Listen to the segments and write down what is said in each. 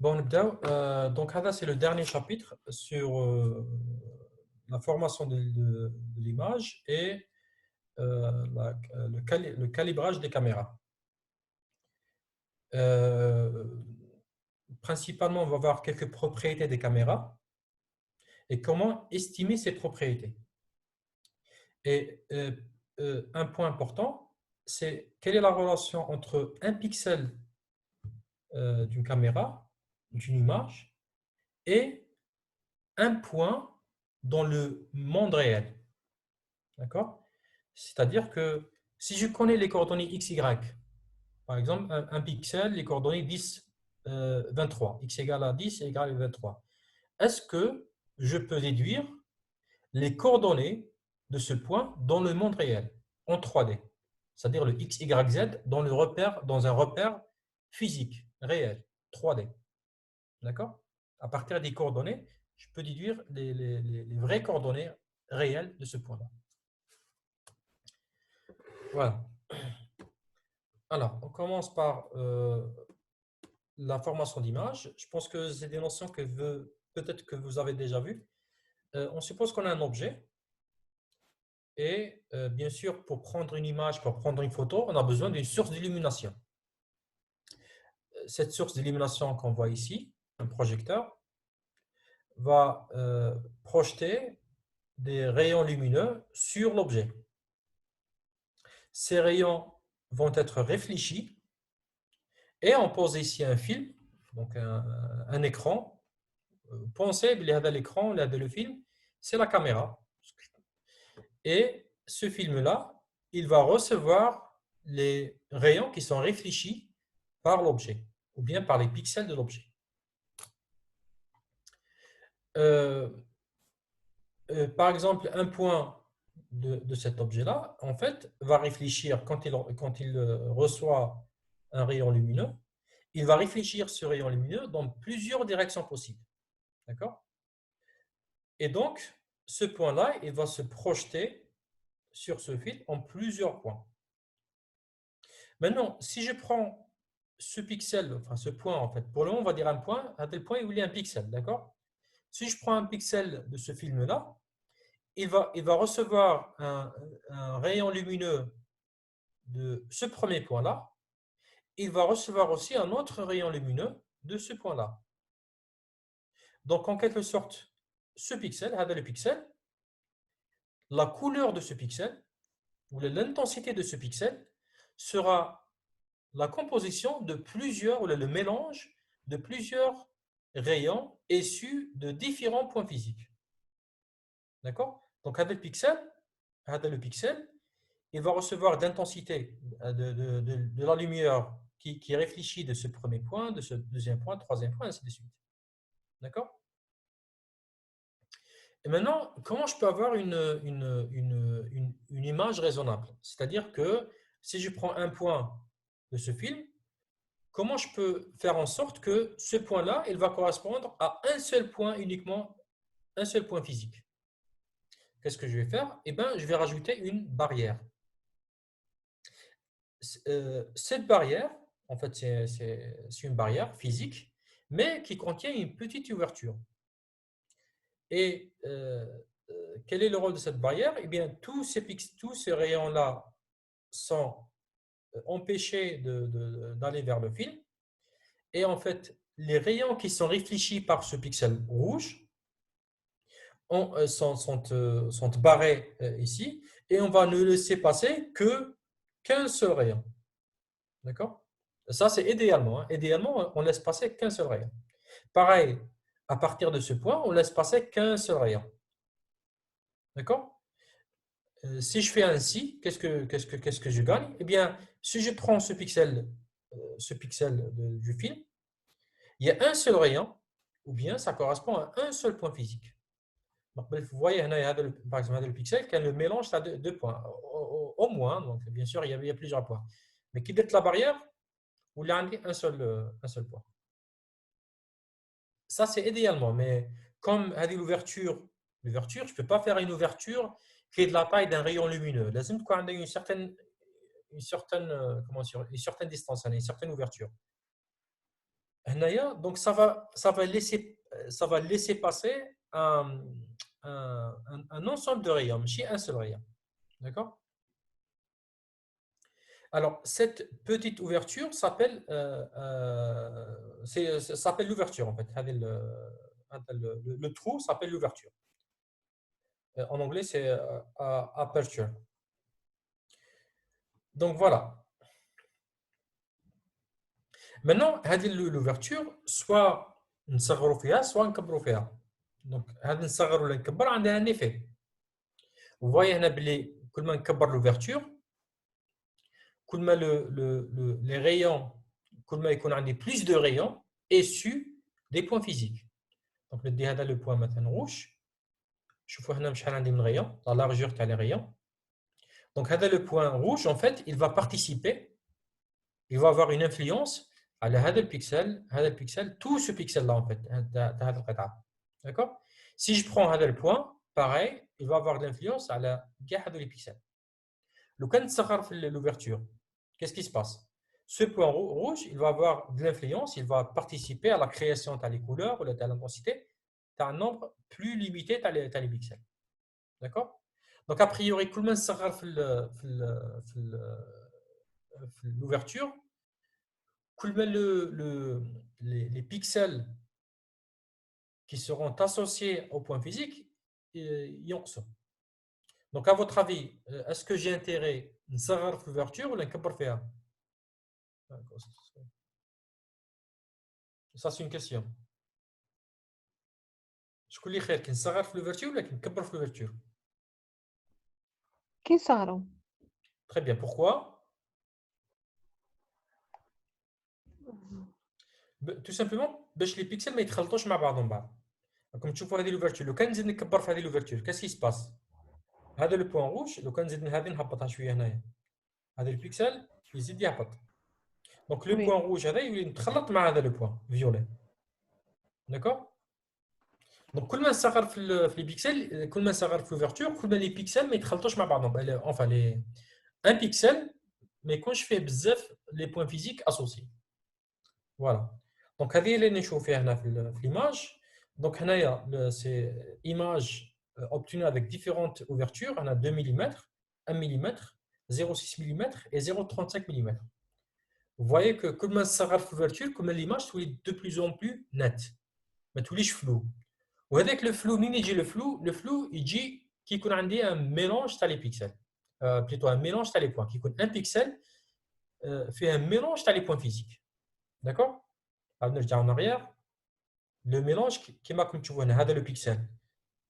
Bon, نبداو. Donc, هذا c'est le dernier chapitre sur la formation de l'image et le calibrage des caméras. Euh, Principalement, on va voir quelques propriétés des caméras et comment estimer ces propriétés. Et un point important, c'est quelle est la relation entre un pixel d'une caméra, d'une image, et un point dans le monde réel. D'accord? C'est-à-dire que si je connais les coordonnées x, y, par exemple, un pixel, les coordonnées 10, 23, x égale à 10 et égale à 23, est-ce que je peux déduire les coordonnées de ce point dans le monde réel, en 3D? C'est-à-dire le x, y, z dans un repère physique, réel, 3D. D'accord? À partir des coordonnées, je peux déduire les vraies coordonnées réelles de ce point-là. Voilà. Alors, on commence par la formation d'image. Je pense que c'est des notions que peut-être que vous avez déjà vues. On suppose qu'on a un objet et bien sûr, pour prendre une image, pour prendre une photo, on a besoin d'une source d'illumination. Cette source d'illumination qu'on voit ici, un projecteur, va projeter des rayons lumineux sur l'objet. Ces rayons vont être réfléchis et on pose ici un film, donc un écran. Pensez, l'écran, le film, c'est la caméra. Et ce film-là, il va recevoir les rayons qui sont réfléchis par l'objet, ou bien par les pixels de l'objet. Euh, Par exemple, un point de cet objet-là, en fait, va réfléchir quand il reçoit un rayon lumineux, il va réfléchir ce rayon lumineux dans plusieurs directions possibles. D'accord? Et donc, ce point-là, il va se projeter sur ce fil en plusieurs points. Maintenant, si je prends ce pixel, enfin ce point en fait, pour le moment on va dire un point, à tel point où il y a un pixel, d'accord? Si je prends un pixel de ce film-là, il va recevoir un rayon lumineux de ce premier point-là, il va recevoir aussi un autre rayon lumineux de ce point-là. Donc en quelque sorte, ce pixel, le pixel, la couleur de ce pixel, ou l'intensité de ce pixel, sera la composition de plusieurs, ou le mélange de plusieurs rayons issus de différents points physiques. D'accord? Donc, le pixel, il va recevoir d'intensité de la lumière qui réfléchit de ce premier point, de ce deuxième point, troisième point, ainsi de suite. D'accord? Et maintenant, comment je peux avoir une image raisonnable? C'est-à-dire que si je prends un point de ce film, comment je peux faire en sorte que ce point-là, il va correspondre à un seul point uniquement, un seul point physique? Qu'est-ce que je vais faire? Eh bien, je vais rajouter une barrière. Cette barrière, en fait, c'est une barrière physique, mais qui contient une petite ouverture. Et quel est le rôle de cette barrière? Eh bien, tous ces rayons-là sont empêchés d'aller vers le fil. Et en fait, les rayons qui sont réfléchis par ce pixel rouge sont barrés ici, et on va ne laisser passer qu'un seul rayon. D'accord? Ça, c'est idéalement. Hein. Idéalement, on laisse passer qu'un seul rayon. Pareil, à partir de ce point, on laisse passer qu'un seul rayon. D'accord? Si je fais ainsi, qu'est-ce que je gagne? Eh bien, si je prends ce pixel du film, il y a un seul rayon, ou bien ça correspond à un seul point physique. Donc, vous voyez, par exemple, le pixel, qui a le mélange à deux points, au moins. Donc, bien sûr, il y a plusieurs points. Mais qui est la barrière, où il y a un seul point. Ça, c'est idéalement. Mais comme l'ouverture, je ne peux pas faire une ouverture qui est de la taille d'un rayon lumineux. Là, il faut une certaine distance, une certaine ouverture. Donc ça va laisser passer un ensemble de rayons, chez un seul rayon. D'accord? Alors, cette petite ouverture s'appelle s'appelle l'ouverture en fait. Le trou s'appelle l'ouverture. En anglais, c'est aperture. Donc voilà. Maintenant, l'ouverture, soit نصغروا فيها soit نكبروا فيها. Donc هذا نصغر ولا نكبر عندها un effet. Vous voyez هنا بلي كل ما نكبر l'ouverture, كل ما les rayons, كل ما يكون عندي plus de rayons issus des points physiques. Donc ندي هذا le point مثلا rouge. شوفوا هنا شحال عندي من rayon, la largeur تاع les rayons. Donc هذا le point rouge en fait, il va participer, il va avoir une influence على هذا البيكسل, tout ce pixel là en fait, هذا القطعة. D'accord? Si je prends هذا le point, pareil, il va avoir de l'influence على كاع هذو les pixels. لو كان تصغر في l'ouverture, qu'est-ce qui se passe? Ce point rouge, il va avoir de l'influence, il va participer à la création des couleurs ou de l'intensité d'un nombre plus limité de pixels. D'accord? Donc, a priori, كل ما نصغر في l'ouverture, كل ما les pixels qui seront associés au point physique ينقصوا. Donc, à votre avis, est-ce que j'ai intérêt à نصغر في l'ouverture ou نكبر فيها? Ça, c'est une question. شكون اللي خير كي نصغر في l'ouverture ولا كي نكبر في l'ouverture? كي صغروا. Très bien. Pourquoi? Tout simplement باش les pixels ما يتخلطوش مع بعضهم بعض. راكم تشوفوا هذه l'ouverture. لو كان نزيد نكبر في هذه l'ouverture, qu'est-ce qui se passe? هذا le point rouge, لو كان نزيد من هذه نهبطها شويه هنايا. هذا البيكسل يزيد يهبط. Donc le Oui. point rouge هذا يولي متخلط مع هذا le point violet. D'accord? Donc كل ما نصغر في les pixels, كل ما نصغر في l'ouverture, كل ما les pixels ما يتخلطوش مع بعضهم. Enfin un pixel ما يكونش فيه بزاف les points physiques associés. Voilà. Donc هذه اللي نشوف فيها هنا في l'image. Donc هنايا c'est image obtenue avec différentes ouvertures. On a 2 mm, 1 mm, 0,6 mm et 0,35 mm. Vous voyez que كل ما صغر في l'ouverture, كل ما l'image تولي de plus en plus nette. ما توليش flou. وهذاك le flou, منين يجي le flou يجي كي يكون عندي un mélange تاع les pixels. Plutôt un mélange تاع les points. كي يكون un pixel fait un mélange تاع les points physiques. D'accord? Alors نرجع en arrière. Le mélange كيما راكم تشوفوا هنا هذا لو بيكسل.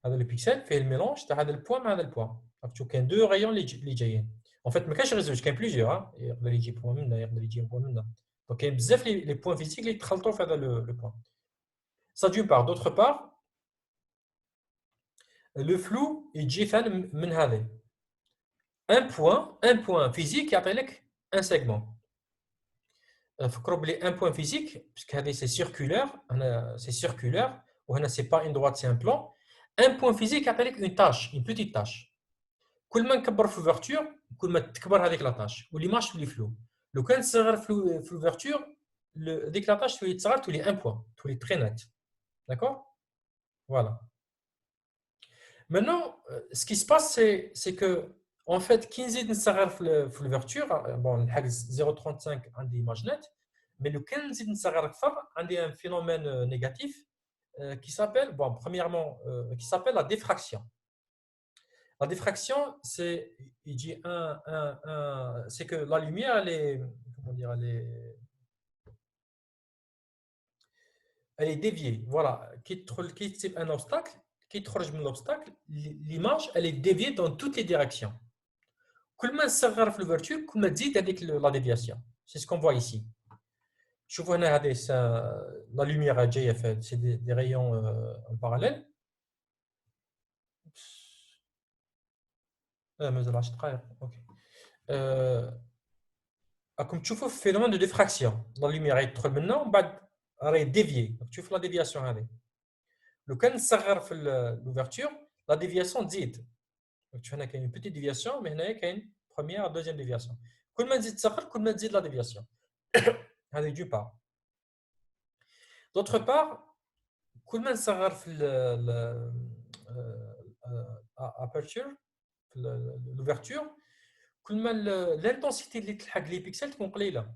هذا لو بيكسل فيه الميلونج تاع هذا البوان مع هذا البوان. راك تشوف كاين دو ريون اللي جايين. En fait ما كاينش غير زوج, كاين بليزيور. يقدر يجي بوان من هنا, يقدر يجي بوان من هنا. دونك كاين بزاف لي بوان فيزيك اللي يتخلطوا في هذا لو بوان. Ça d'une part. D'autre part, le flou يجي فين من هذا. Un point physique يعطي لك un segment. فكروا بلي un point physique, puisque هذه c'est circulaire, c'est circulaire, وهنا c'est pas une droite, c'est un plan. Un point physique يعطي لك une tâche, une petite tâche. كل ما نكبر في l'ouverture, كل ما تكبر هذيك لا tâche والليماج تولي flou. لو كان تصغر في l'ouverture, ديك لا tâche تولي تصغر, تولي un point, تولي très net. D'accord? Voilà. Maintenant, ce qui se passe, c'est que en fait, كي نزيد نصغر في l'ouverture, bon نحق 0.35 عندي image net, mais لو كان نزيد نصغر اكثر عندي un phénomène négatif qui s'appelle, bon, premièrement, qui s'appelle la diffraction. La diffraction, c'est c'est que la lumière, elle est, comment dire, elle est déviée. Voilà, qui c'est un obstacle, qui تخرج من l'obstacle, l'image, elle est déviée dans toutes les directions. كل ما نصغر في l'ouverture, كل ما تزيد هذيك la déviation. C'est ce qu'on voit ici. شوفوا هنا هذه la lumière جايه fait, c'est des rayons en parallèle. مازال 10 دقائق. اوكي. راكم تشوفوا في phénomène de diffraction. La lumière يدخل منه ومن بعد راهي déviée. تشوف la déviation هذه. لو كان نصغر في l'ouverture, la déviation تزيد. تشوف هنا كاين une petite déviation, mais هنايا كاين première deuxième déviation. كل ما نزيد تصغر كل ما تزيد la déviation. هذه d'une part. D'autre part, كل ما نصغر في aperture, l'ouverture, كل ما l'intensité اللي تلحق لي بيكسل تكون قليله.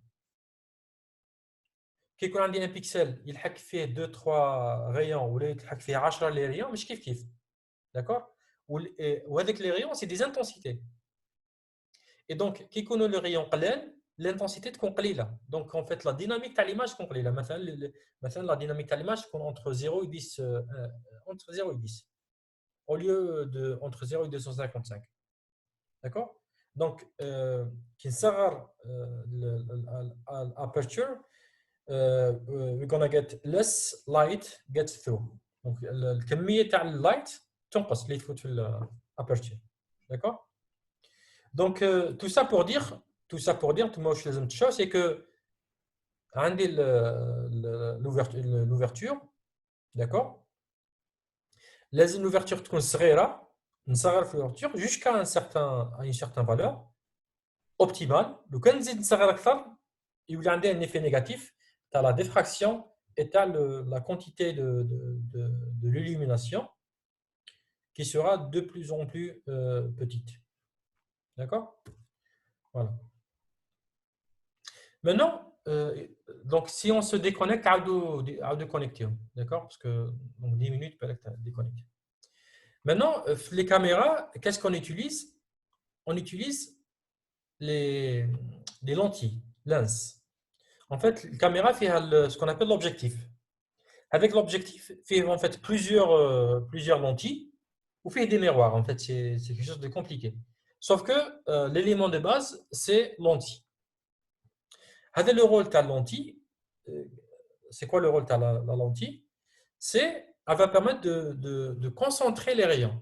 كي يكون عندي ان بيكسل يلحق فيه 2 3 ريون ولا يلحق فيه 10 لي ريون مش كيف داكور. وهذاك لي ريون سي دي انتنسيتي. اي دونك كي يكونوا لي ريون قلال l'intensité تكون قليله. دونك en fait la dynamique تاع l'image تكون قليله. مثلا la dynamique تاع l'image تكون entre 0 et 10 entre 0 et 10 au lieu de entre 0 et 255. D'accord. Donc كي نصغر l'aperture we're gonna get less light gets through. Donc الكميه تاع اللايت تنقص اللي تفوت في l'aperture. D'accord. Donc tout ça pour dire tout moi je لازم تشوف c'est que عندي l'ouverture, d'accord. لازم l'ouverture تكون صغيره، نصغر في l'ouverture jusqu'à une certaine valeur optimale. لو كان نزيد نصغر اكثر يولي عندي un effet négatif تاع la diffraction et تاع la quantité de l'illumination qui sera de plus en plus petite. D'accord. Voilà. Maintenant, donc si on se déconnecte, à déconnecter, d'accord, parce que donc 10 minutes peut être déconnecté. Maintenant, les caméras, qu'est-ce qu'on utilise? On utilise les lentilles, lens. En fait, la caméra fait ce qu'on appelle l'objectif. Avec l'objectif, fait en fait plusieurs lentilles ou fait des miroirs. En fait, c'est quelque chose de compliqué. Sauf que l'élément de base, c'est lentille. Le rôle de la lentille, c'est quoi le rôle de la lentille? Elle va permettre de concentrer les rayons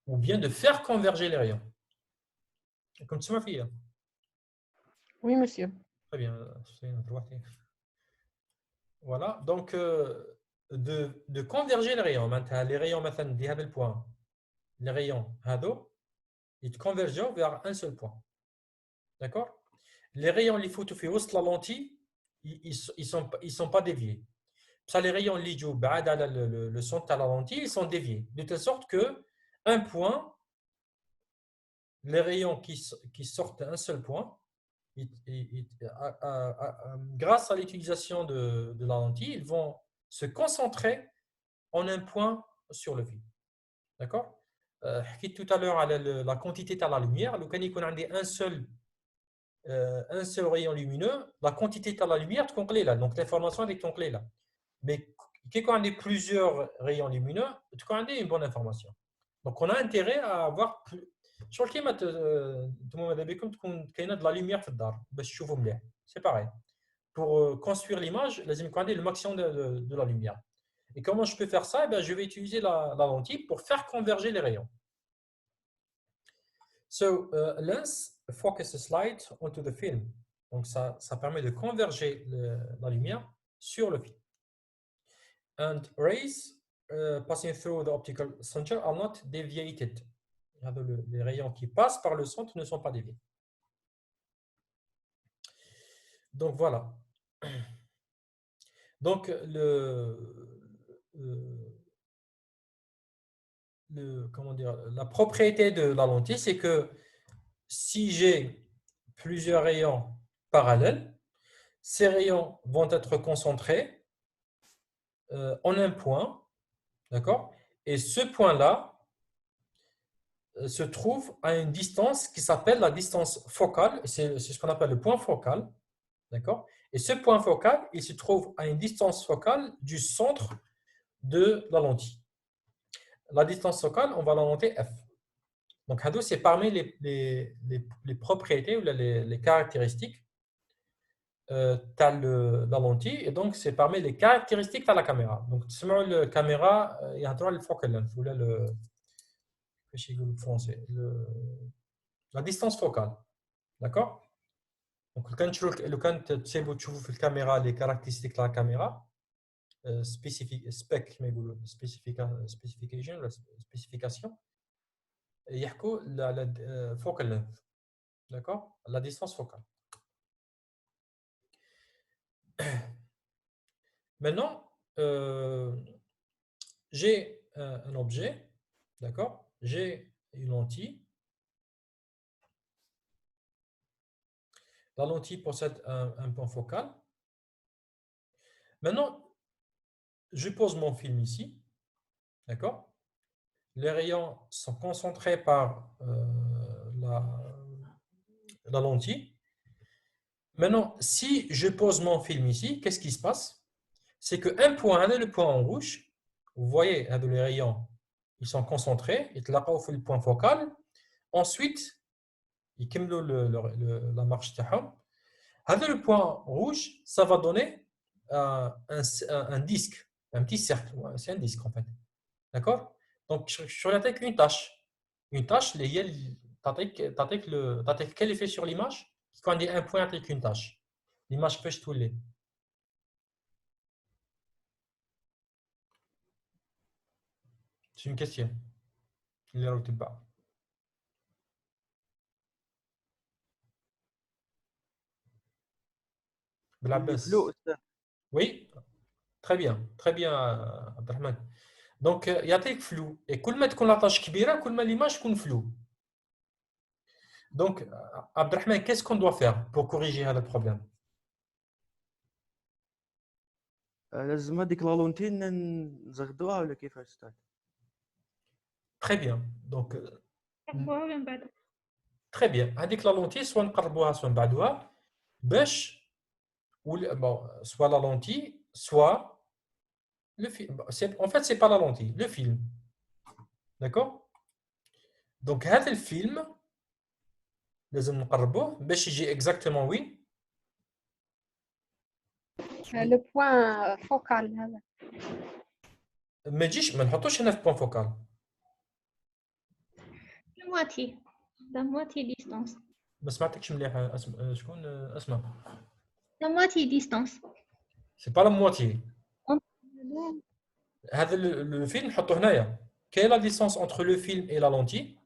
ou bien de faire converger les rayons. Comme tu m'as fait. Oui, monsieur. Très bien. Voilà. Donc, de converger les rayons. Maintenant, les rayons, maintenant, le point. Les rayons, ils convergent vers un seul point. D'accord? Les rayons, les photos la lentille, ils sont pas déviés. Ça, les rayons le centre de la lentille, ils sont déviés. De telle sorte que un point, les rayons qui sortent d'un seul point, grâce à l'utilisation de la lentille, ils vont se concentrer en un point sur le vide. D'accord. Tout à l'heure, la quantité de la lumière, le cas qu'on a un seul rayon lumineux, la quantité de la lumière est clé là, donc l'information est clé là. Mais quand on a plusieurs rayons lumineux, on a une bonne information. Donc on a intérêt à avoir plus. Sur le climat, de la lumière c'est pareil. Pour construire l'image, il faut le maximum de la lumière. Et comment je peux faire ça? Je vais utiliser la lentille pour faire converger les rayons. So, lens focuses light onto the film. Donc, ça permet de converger la lumière sur le film. And rays passing through the optical center are not deviated. Les rayons qui passent par le centre ne sont pas déviés. Donc, voilà. Donc, comment dire, la propriété de la lentille, c'est que si j'ai plusieurs rayons parallèles, ces rayons vont être concentrés en un point, d'accord? Et ce point-là se trouve à une distance qui s'appelle la distance focale, c'est ce qu'on appelle le point focal, d'accord? Et ce point focal, il se trouve à une distance focale du centre de la lentille. La distance focale, on va la noter F. Donc, c'est parmi les propriétés ou les caractéristiques de la lentille, et donc c'est parmi les caractéristiques de la caméra. Donc, la caméra, il y a le focal length, ou la distance focale. D'accord? Donc, quand tu vois la caméra, les caractéristiques de la caméra, spécification, il y a la focal length. D'accord? La distance focale. Maintenant, j'ai un objet, d'accord? J'ai une lentille. La lentille possède un point focal. Maintenant, je pose mon film ici, d'accord? Les rayons sont concentrés par la lentille. Maintenant, si je pose mon film ici, qu'est-ce qui se passe? C'est qu'un point, le point en rouge, vous voyez, les rayons, ils sont concentrés, ils fait le point focal. Ensuite, ils la marche تاعهم. Le point rouge, ça va donner un disque, un petit cercle. Ouais, c'est un disque en fait. D'accord? Donc, sur la tête, une tâche. Une tâche, quel effet sur l'image? Quand on dit un point avec une tâche. L'image pêche tous les. C'est une question. اللي راهو تبع. اللي فلو بالعباس. أستاذ. Oui, très bien, Abdelrahman. Donc, يعطيك flou. Et كل ما تكون la tâche كبيرة, كل ما l'image تكون flou. Donc, Abdelrahman, qu'est-ce qu'on doit faire pour corriger هذا problème? لازم هذيك لا لونتين نزغدوها ولا كيفاش أستاذ؟ Très bien. Donc, نقربوها من بعد. très bien. هذيك لا لونتي سواء نقربوها سواء نبعدوها باش bon, soit la lentille, soit le film. En fait, c'est pas la lentille, le film. D'accord? Donc, هذا الفيلم لازم نقربوه باش يجي exactement oui. Le point focal هذا. ما يجيش ما نحطوش هنا في بوان فوكال. La moitié distance. ما سمعتكش مليح شكون اسمع. La moitié distance. سي با لا مواتي. هذا le film نحطوه هنايا. Quelle est la distance entre le film et la lentille?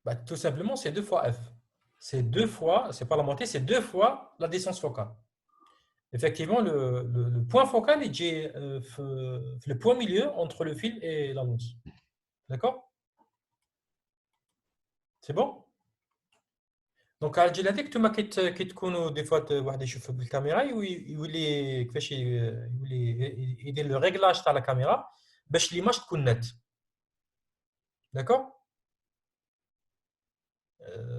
Bah, tout simplement, c'est 2 fois f. C'est 2 fois, c'est pas la moitié, c'est 2 fois la distance focale. Effectivement, le point focal est le point milieu entre le film et la lentille. D'accord? C'est bon? Donc, عاجل هذيك نتوما كي تكونوا دي فوا واحد يشوف بالكاميرا يولي كيفاش يولي يدير لو ريغلاج تاع لا كاميرا باش ليماج تكون نت. داكور؟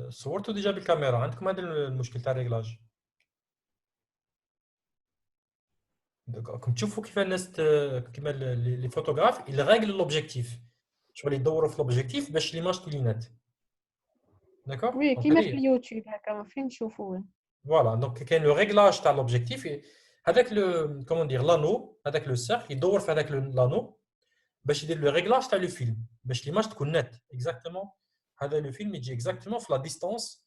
صورتوا ديجا بالكاميرا عندكم هذا المشكل تاع الريغلاج. كم تشوفوا كيف الناس كيما لي فوتوغراف يريغل لوبجيكتيف شغل يدوروا في لوبجيكتيف باش ليماج تولي نت. داكور؟ وي كيما في اليوتيوب هكا فين نشوفوه. فوالا دونك كاين لو ريغلاج تاع لوبجيكتيف هذاك لو كومون دير لانو هذاك لو سيركل يدور في هذاك لانو باش يدير لو ريغلاج تاع لو فيلم باش ليماج تكون نت اكزاكتومون. هذا لو فيلم يجي اكزاكتومون في لا ديستانس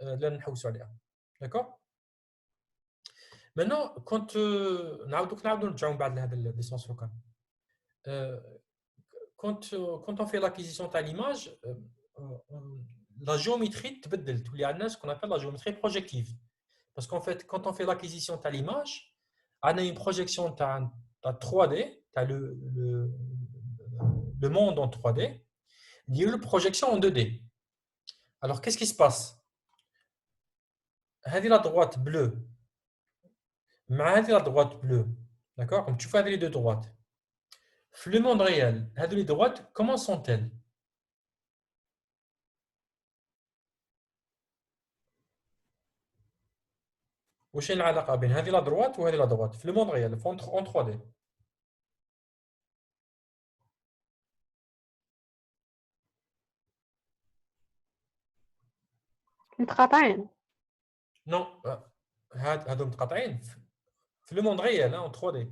اللي نحوسوا عليها. داكور؟ Maintenant, quand نعاودوا نرجعوا من بعد لهذا الديستانس فوكال. Quand on fait l'acquisition de l'image, la géométrie تبدل تولي عندنا ce qu'on appelle la géométrie projective. Parce qu'en fait, quand on fait l'acquisition de l'image, on a une projection de 3D, le monde en 3D, il y a une projection en 2D. Alors, qu'est-ce qui se passe? هذه la droite bleue, مع هذه la droite bleue, d'accord? Comme tu fais les deux droites. Le monde réel, هذه les droites, comment sont-elles? واش هي العلاقه بين هذه لا دروات وهذه لا دروات في الموند ريال في اون 3 دي؟ متقاطعين. نو هادو متقاطعين في الموند ريال اون 3 دي.